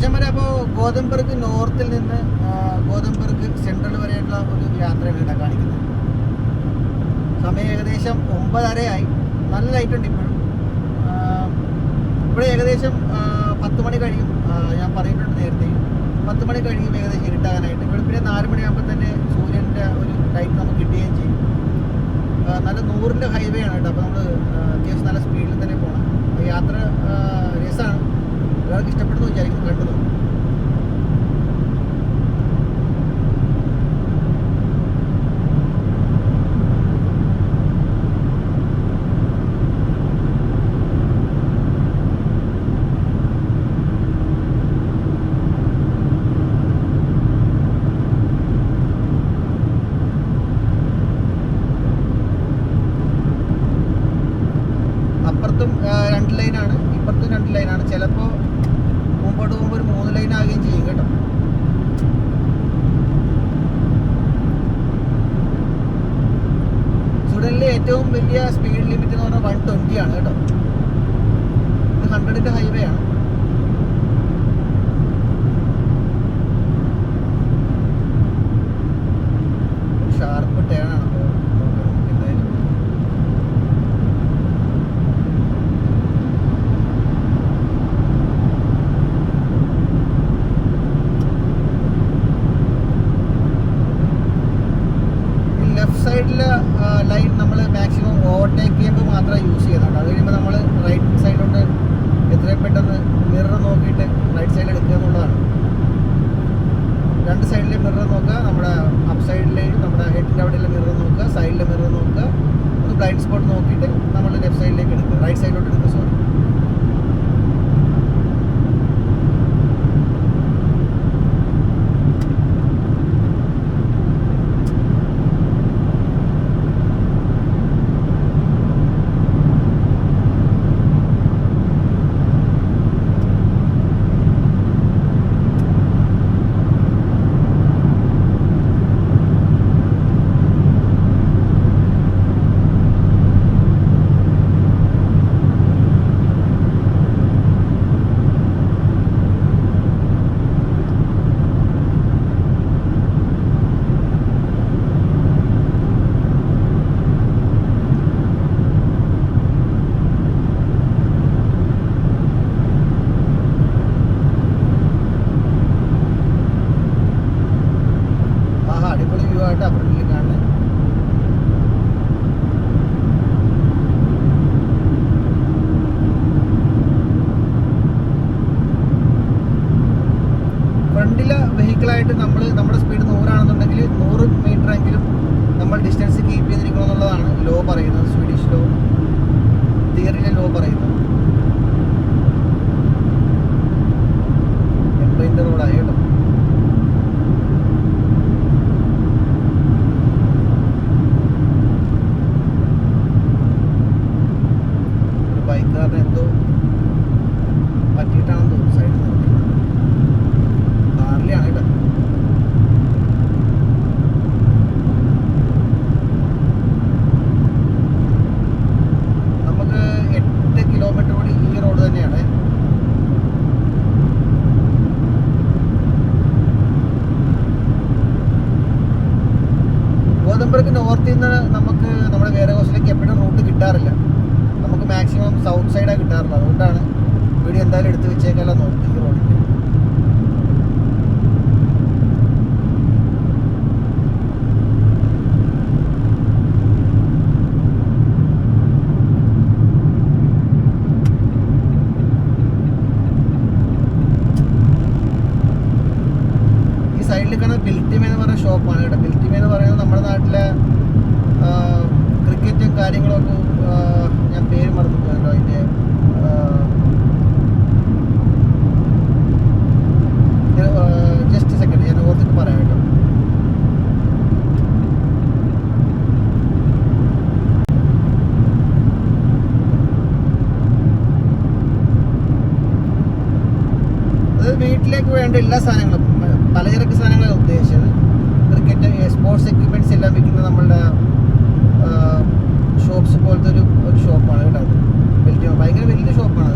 മച്ചന്മാരെ, അപ്പോൾ ഗോതമ്പർഗ് നോർത്തിൽ നിന്ന് ഗോതമ്പർഗ് സെൻട്രൽ വരെയുള്ള ഒരു യാത്രയാണ് ഇവിടെ കാണിക്കുന്നത്. സമയം ഏകദേശം 9:30 നല്ല ലൈറ്റുണ്ട് ഇപ്പോഴും. ഇവിടെ ഏകദേശം 10 മണി കഴിയും. ഞാൻ പറഞ്ഞിട്ടുണ്ട് നേരത്തെ 10 മണി കഴിയും ഏകദേശം ഇരുട്ടാകാനായിട്ട്. ഇവിടെ പിന്നെ 4 മണിയാകുമ്പോൾ തന്നെ സൂര്യൻ്റെ ഒരു ലൈറ്റ് നമുക്ക് കിട്ടുകയും ചെയ്യും. നല്ല 100-ൻ്റെ ഹൈവേ ആണ് കേട്ടോ. അപ്പോൾ നമ്മൾ അത്യാവശ്യം നല്ല സ്പീഡിൽ തന്നെ പോകണം. യാത്ര രസമാണ്. ഒരാൾക്ക് ഇഷ്ടപ്പെടുന്നു വിചാരിക്കുന്നു. കണ്ടു നോക്കും. അപ്പുറത്തും 2 ലൈനാണ്, ഇപ്പുറത്തും 2 ലൈനാണ്. ചിലപ്പോൾ മുമ്പോട്ട് പോകുമ്പോൾ ഒരു 3 ലൈൻ ആകുകയും ചെയ്യും കേട്ടോ. സ്വീഡനിലെ ഏറ്റവും വലിയ സ്പീഡ് ലിമിറ്റ് എന്ന് പറഞ്ഞാൽ 120 ആണ് കേട്ടോ. ഇത് 100-ൻ്റെ ഹൈവേ ആണ്. ഷാർപ്പ് ടേൺ ആണ്. എന്തായാലും ലെഫ്റ്റ് സൈഡിലെ ലൈൻ നമ്മൾ മാക്സിമം ഓവർടേക്ക് ചെയ്യുമ്പോൾ മാത്രമേ യൂസ് ചെയ്യുന്നുള്ളൂ. അത് കഴിയുമ്പോൾ നമ്മൾ റൈറ്റ് സൈഡിലോട്ട് എത്രയും പെട്ടെന്ന് മിറർ നോക്കിയിട്ട് റൈറ്റ് സൈഡിൽ എടുക്കുക എന്നുള്ളതാണ്. 2 സൈഡിലെ മിറർ നോക്കുക. നമ്മുടെ അപ്പ് സൈഡിലെയും നമ്മുടെ ഹെഡിൻ്റെ അവിടെയുള്ള മിറർ നോക്കുക, സൈഡിലെ മിറർ നോക്കുക. ഒന്ന് ബ്ലൈൻഡ് സ്പോട്ട് നോക്കിയിട്ട് നമ്മൾ ലെഫ്റ്റ് സൈഡിലേക്ക് എടുക്കുക, റൈറ്റ് സൈഡിലോട്ട് എടുക്കുക. സോറി. അടിപൊളി വ്യൂ ആയിട്ട് ഫ്രണ്ടിൽ കാണുന്നത്. ഫ്രണ്ടിലെ വെഹിക്കിളായിട്ട് നമ്മുടെ സ്പീഡ് 100 ആണെന്നുണ്ടെങ്കിൽ 100 മീറ്റർ എങ്കിലും നമ്മൾ ഡിസ്റ്റൻസ് കീപ്പ് ചെയ്തിരിക്കണം എന്നുള്ളതാണ് ലോ പറയുന്നത്. സ്വീഡിഷ് ലോ, തിയറിയിലെ ലോ പറയുന്നത്. 80-ൻ്റെ റോഡായി കേട്ടോ. ബൈക്കുകാരനെ എന്തോ പറ്റിയിട്ടാണെന്ന് തോന്നുന്നു സൈഡിൽ നിർത്തിയിട്ടുണ്ട്. കാറിലാണ് കേട്ടോ. നമുക്ക് 8 കിലോമീറ്റർ കൂടി ഈ റോഡ് തന്നെയാണ്. ഗോതമ്പർഗ് നോർത്തിൽ നിന്ന് നമുക്ക് നമ്മുടെ വേരകോസിലേക്ക് എപ്പോഴും റൂട്ട് കിട്ടാറില്ല. നമുക്ക് മാക്സിമം സൗത്ത് സൈഡാണ് കിട്ടാറുള്ളത്. അതുകൊണ്ടാണ് വീഡിയോ എന്തായാലും എടുത്ത് വെച്ചേക്കല്ല നോക്കി ഈ റോഡിൻ്റെ. ഈ സൈഡിൽ കാണുന്ന ബിൽറ്റിമേ എന്ന് പറഞ്ഞ ഷോപ്പാണ് കേട്ടോ. ബിൽറ്റിമേ എന്ന് പറയുന്നത് നമ്മുടെ നാട്ടിലെ ക്രിക്കറ്റും കാര്യങ്ങളൊക്കെ, ഞാൻ പേര് മറന്നു പോയല്ലോ അതിൻ്റെ. ജസ്റ്റ് സെക്കൻഡ്, ഞാൻ ഓർത്തിട്ട് പറയാം കേട്ടോ. അത് വീട്ടിലേക്ക് വേണ്ട എല്ലാ സാധനങ്ങളും, പലചരക്ക് സാധനങ്ങളാണ് ഉദ്ദേശിച്ചത്. ക്രിക്കറ്റ്, സ്പോർട്സ് എക്യുപ്മെൻറ്റ്സ് എല്ലാം വിൽക്കുന്ന നമ്മളുടെ ഷോപ്സ് പോലത്തെ ഒരു ഷോപ്പാണ് കേട്ടോ. അത് ഭയങ്കര വലിയ ഷോപ്പാണ്.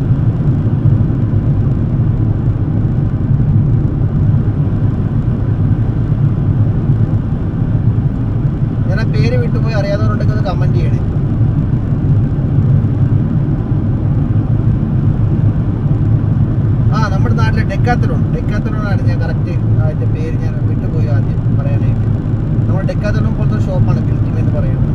കമൻറ്റ് ചെയ്യണേ. നമ്മുടെ നാട്ടിലെ ഡെക്കാത്തലോണാണ് ഞാൻ കറക്റ്റ് അതിൻ്റെ പേര് ഞാൻ വിട്ടുപോയി ആദ്യം പറയാനായിട്ട്. നമ്മുടെ ഡെക്കാത്തലോൺ പോലത്തെ ഒരു ഷോപ്പാണ് ബിൽറ്റിം എന്ന് പറയുന്നത്.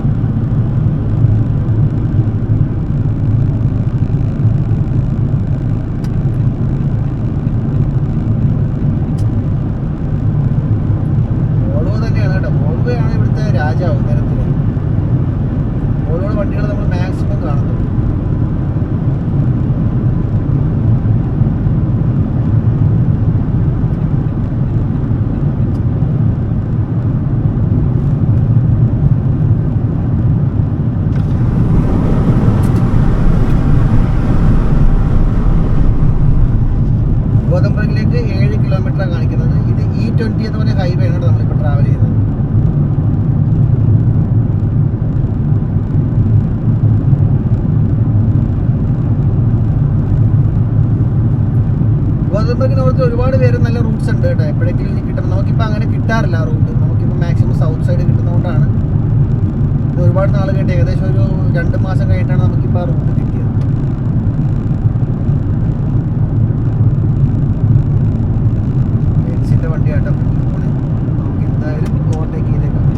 വോൾവോ തന്നെയാണ് കേട്ടോ. വോൾവോ ആണ് ഇവിടുത്തെ രാജാവ് നിരത്തിൽ. വോൾവോയുടെ വണ്ടികൾ നമ്മൾ മാക്സിമം കാണുന്നു. ഗോതമ്പർഗിലേക്ക് 7 കിലോമീറ്ററാണ് കാണിക്കുന്നത്. ഇത് E20 എന്ന് പറഞ്ഞ ഹൈവേ ആണ് നമ്മളിപ്പോൾ ട്രാവൽ ചെയ്യുന്നത്. ഗോതമ്പർഗിന് അവിടുത്തെ ഒരുപാട് പേര് നല്ല റൂട്ട്സ് ഉണ്ട് കേട്ടോ. എപ്പോഴെങ്കിലും ഇനി കിട്ടും. നമുക്കിപ്പോൾ അങ്ങനെ കിട്ടാറില്ല ആ റൂട്ട്. നമുക്കിപ്പോൾ മാക്സിമം സൗത്ത് സൈഡ് കിട്ടുന്നതുകൊണ്ടാണ് ഇത് ഒരുപാട് നാൾ കഴിഞ്ഞിട്ട് ഏകദേശം ഒരു 2 മാസം കഴിഞ്ഞിട്ടാണ് നമുക്കിപ്പോൾ ആ റൂട്ട് കിട്ടിയത്. വണ്ടിയാട്ടോ ഫ്രണ്ടിൽ പോണേ. നമുക്ക് എന്തായാലും ഓവർടേക്ക് ചെയ്തേക്കാം.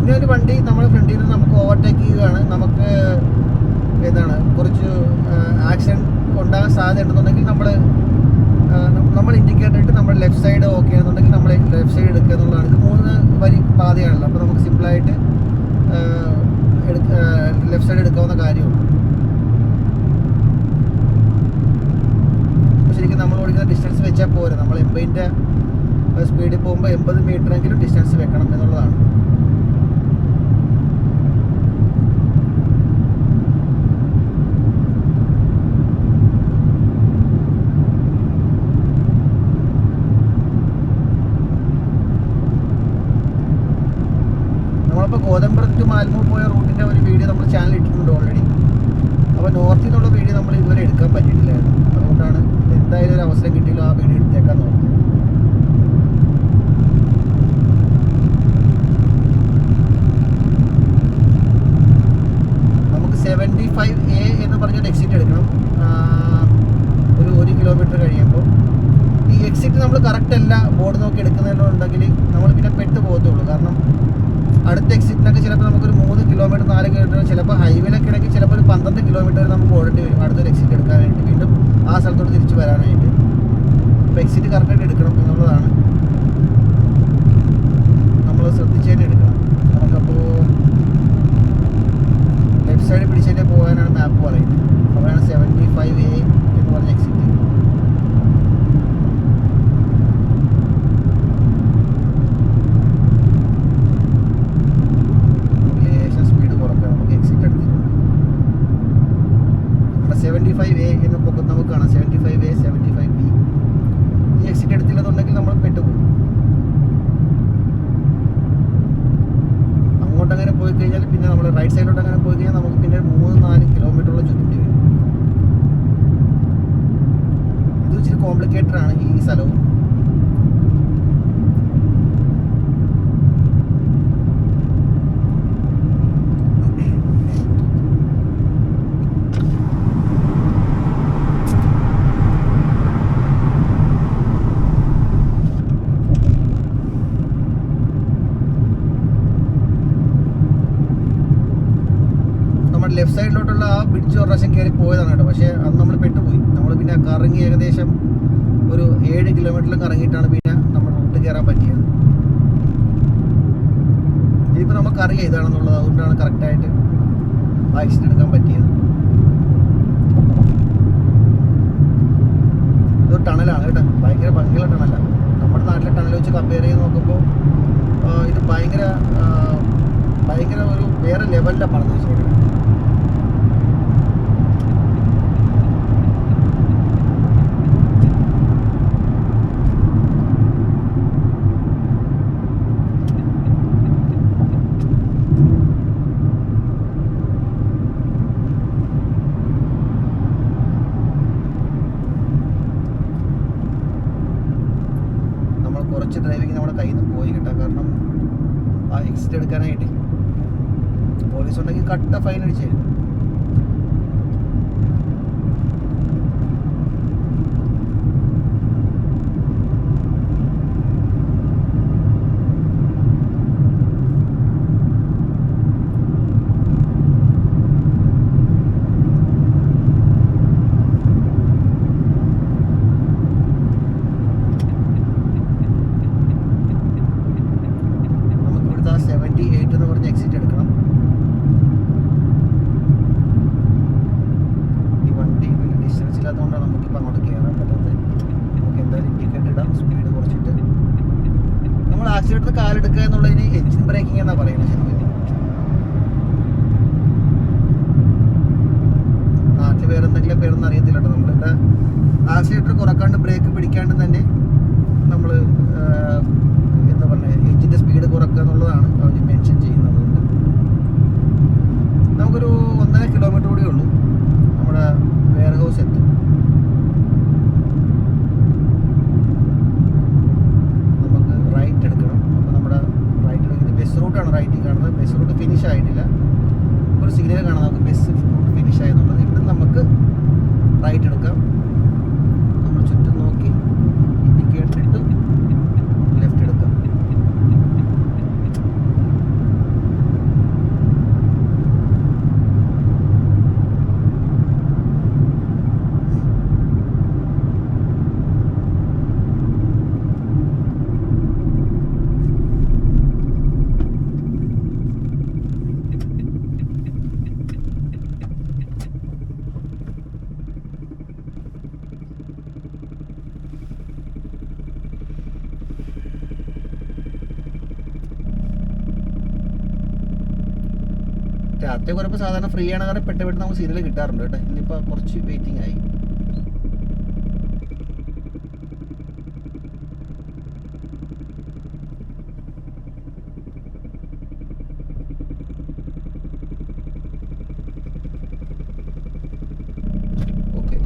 ഇങ്ങനൊരു വണ്ടി നമ്മുടെ ഫ്രണ്ടിൽ നിന്ന് നമുക്ക് ഓവർടേക്ക് ചെയ്യുകയാണ്. നമുക്ക് എന്താണ് കുറച്ച് ആക്സിഡൻറ്റ് ഉണ്ടാകാൻ സാധ്യത ഉണ്ടെന്നുണ്ടെങ്കിൽ നമ്മൾ ഇൻഡിക്കേറ്റർ ഇട്ട് നമ്മൾ ലെഫ്റ്റ് സൈഡ് ഓക്കെ ആണെന്നുണ്ടെങ്കിൽ നമ്മൾ ലെഫ്റ്റ് സൈഡ് എടുക്കുക എന്നുള്ളതാണ്. ഇത് 3 വരി പാതയാണല്ലോ. അപ്പോൾ നമുക്ക് സിമ്പിളായിട്ട് ലെഫ്റ്റ് സൈഡ് എടുക്കാവുന്ന കാര്യമുള്ളൂ. ശരിക്കും നമ്മൾ ഓടിക്കുന്ന ഡിസ്റ്റൻസ് വെച്ചാൽ പോരെ. നമ്മൾ 80ൻ്റെ സ്പീഡിൽ പോകുമ്പോൾ 80 മീറ്ററെങ്കിലും ഡിസ്റ്റൻസ് വെക്കണം എന്നുള്ളതാണ്. നമ്മളിപ്പോൾ ഗോതമ്പർഗ് ടു മാൽമോ പോയ റൂട്ടിൻ്റെ ഒരു വീഡിയോ നമ്മൾ ചാനൽ ഇട്ടിട്ടുണ്ട് ഓൾറെഡി. അപ്പോൾ നോർത്തിൽ നിന്നുള്ള വീഡിയോ നമ്മൾ ഇതുവരെ എടുക്കാൻ പറ്റിയിട്ടില്ലായിരുന്നു. അതുകൊണ്ടാണ് എന്തായാലും ഒരു അവസരം കിട്ടിയല്ലോ ആ വീഡിയോ എടുത്തേക്കാൻ നോക്കുന്നത്. നമുക്ക് 75A എന്ന് പറഞ്ഞൊരു എക്സിറ്റ് എടുക്കണം ഒരു 1 കിലോമീറ്റർ കഴിയുമ്പോൾ. ഈ എക്സിറ്റ് നമ്മൾ കറക്റ്റ് അല്ല ബോർഡ് നോക്കി എടുക്കുന്നതിലുണ്ടെങ്കിൽ നമ്മൾ പിന്നെ പെട്ട് പോകത്തുള്ളൂ. കാരണം അടുത്ത എക്സിറ്റിനൊക്കെ ചിലപ്പോൾ നമുക്കൊരു 3 കിലോമീറ്റർ 4 കിലോമീറ്റർ, ചിലപ്പോൾ ഹൈവേയിലൊക്കെ ഇടയ്ക്ക് ചിലപ്പോൾ ഒരു 12 കിലോമീറ്റർ നമുക്ക് ഓടേണ്ടി വരും അടുത്തൊരു എക്സിറ്റ് എടുക്കാനായിട്ട്, വീണ്ടും ആ സ്ഥലത്തോട്ട് തിരിച്ച് വരാനായിട്ട്. അപ്പോൾ എക്സിറ്റ് കറക്റ്റായിട്ട് എടുക്കണം എന്നുള്ളതാണ് നമ്മൾ ശ്രദ്ധിച്ച് തന്നെ എടുക്കണം. നമുക്കപ്പോൾ ലെഫ്റ്റ് സൈഡ് പിടിച്ച് തന്നെ പോകാനാണ് മാപ്പ് പറയുന്നത്. അവിടെയാണ് 75A എന്ന് പറഞ്ഞ എക്സിറ്റ്. ഇവിടെ 75A എന്ന് പൊക്കത്ത് നമുക്ക് കാണാം. 75A 75B. ഈ എക്സിറ്റ് എടുത്തില്ലെന്നുണ്ടെങ്കിൽ നമ്മൾ പെട്ടുപോകും. അങ്ങോട്ടങ്ങനെ പോയി കഴിഞ്ഞാൽ പിന്നെ നമ്മൾ റൈറ്റ് സൈഡിലോട്ട് അങ്ങനെ പോയി കഴിഞ്ഞാൽ നമുക്ക് പിന്നെ 3-4 കിലോമീറ്ററോളം ചുറ്റി വരും. ഇത് ഇച്ചിരി കോംപ്ലിക്കേറ്റഡ് ആണ് ഈ സ്ഥലവും. ലെഫ്റ്റ് സൈഡിലോട്ടുള്ള ആ ബ്രിഡ്ജ് ഒരു പ്രാവശ്യം കയറി പോയതാണ് കേട്ടോ. പക്ഷേ അത് നമ്മൾ പെട്ടുപോയി. നമ്മൾ പിന്നെ കറങ്ങി ഏകദേശം ഒരു 7 കിലോമീറ്ററിലും കറങ്ങിയിട്ടാണ് പിന്നെ നമ്മൾ റൂട്ട് കയറാൻ പറ്റിയത്. ഇതിപ്പോൾ നമുക്കറിയാം ഇതാണെന്നുള്ളത്. അതുകൊണ്ടാണ് കറക്റ്റായിട്ട് ആ എക്സിറ്റ് എടുക്കാൻ പറ്റിയത്. ഇതൊരു ടണലാണ് കേട്ടോ. ഭയങ്കര ഭംഗിയുള്ള ടണലാണ്. നമ്മുടെ നാട്ടിലെ ടണൽ വെച്ച് കമ്പയർ ചെയ്ത് നോക്കുമ്പോൾ ഇത് ഭയങ്കര ഒരു വേറെ ലെവലിലാണ് പറഞ്ഞു വെച്ചേക്കുന്നത്. കുറച്ച് ഡ്രൈവിങ് നമ്മുടെ കയ്യിൽ നിന്ന് പോയി കേട്ടോ. കാരണം ആ എക്സിറ്റ് എടുക്കാനായിട്ട് പോലീസ് ഉണ്ടെങ്കിൽ കട്ട ഫൈൻ അടിച്ച് തരും. എക്സിറ്റ് എടുക്കണം. ഈ വണ്ടി ഡിസ്റ്റൻസ് ഇല്ലാത്തതുകൊണ്ടാണ് നമുക്കിപ്പോൾ അങ്ങോട്ട് കയറാൻ പറ്റാത്തത്. നമുക്ക് എന്തായാലും ഇൻഡിക്കേറ്റർ ഇടാം, സ്പീഡ് കുറച്ചിട്ട്. നമ്മൾ ആക്സിഡൻറ്റിൽ കാലെടുക്കുക എന്നുള്ളതിന് എഞ്ചിൻ ബ്രേക്കിംഗ് എന്നാണ് പറയുന്നത്. ശരിക്കും നാട്ടിൽ വേറെ എന്തെങ്കിലും പേരൊന്നും അറിയത്തില്ല കേട്ടോ. നമ്മളിവിടെ ആക്സിഡൻറ്റ് കുറക്കാണ്ട് ബ്രേക്ക് പിടിക്കാണ്ട് തന്നെ നമ്മൾ എന്താ പറയുക, എഞ്ചിൻ്റെ സ്പീഡ് കുറക്കുക എന്നുള്ളതാണ് അവർ മെൻഷൻ ചെയ്യുന്നത്. നമുക്കൊരു 1.5 കിലോമീറ്റർ കൂടിയേ ഉള്ളൂ, നമ്മുടെ വെയർ ഹൗസ് എത്തും. നമുക്ക് റൈറ്റ് എടുക്കണം. അപ്പോൾ നമ്മുടെ റൈറ്റ് എടുക്കുന്നത് ബസ് റൂട്ടാണ്. റൈറ്റിൽ കാണുന്നത് ബസ് റൂട്ട് ഫിനിഷ് ആയിട്ടില്ല. ഒരു സിഗ്നൽ കാണാം നമുക്ക് ബസ് റൂട്ട് ഫിനിഷ് ആയെന്നുള്ളത്. ഇവിടെ നമുക്ക് റൈറ്റ് എടുക്കാം. നമ്മൾ ചുറ്റും നോക്കി ഇൻഡിക്കേറ്റർ ഇട്ട് ലെഫ്റ്റ് എടുക്കാം. രാത്രി കുറപ്പോൾ സാധാരണ ഫ്രീ ആണ്, കാരണം പെട്ടെന്ന് നമുക്ക് സീരിയൽ കിട്ടാറുണ്ട് കേട്ടോ. ഇന്നിപ്പോൾ കുറച്ച് വെയിറ്റിംഗ് ആയി. ഓക്കെ,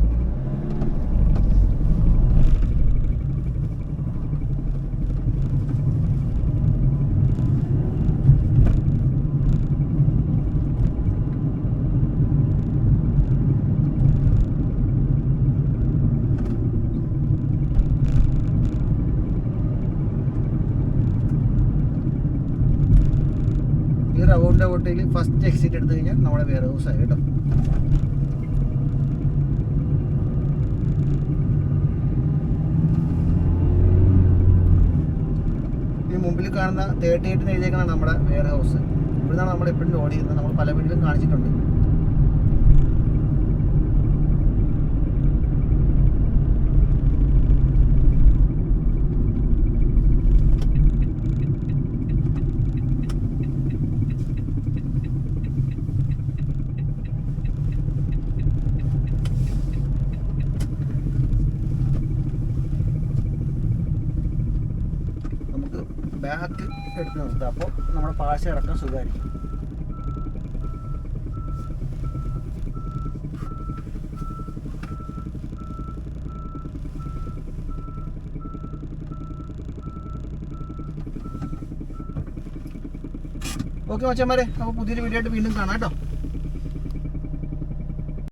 ഈ റൗണ്ട് ഔട്ടിൽ ഫസ്റ്റ് എക്സിറ്റ് എടുത്തു കഴിഞ്ഞാൽ നമ്മുടെ വെയർ ഹൗസ് ആയി കേട്ടോ. ഈ മുമ്പിൽ കാണുന്ന 38 എഴുതിയേക്കാണ് നമ്മുടെ വെയർ ഹൗസ്. ഇവിടുന്നാണ് നമ്മൾ എപ്പോഴും ലോഡ് ചെയ്യുന്നത്. നമ്മൾ പല വീട്ടിലും കാണിച്ചിട്ടുണ്ട്. ബാക്ക് എടുത്ത് നിർത്തുക. അപ്പോൾ നമ്മുടെ പാശ ഇറക്കാൻ സുഖമായിരിക്കും. ഓക്കെ മച്ചന്മാരെ, അപ്പോൾ പുതിയൊരു വീഡിയോ ആയിട്ട് വീണ്ടും കാണാം കേട്ടോ.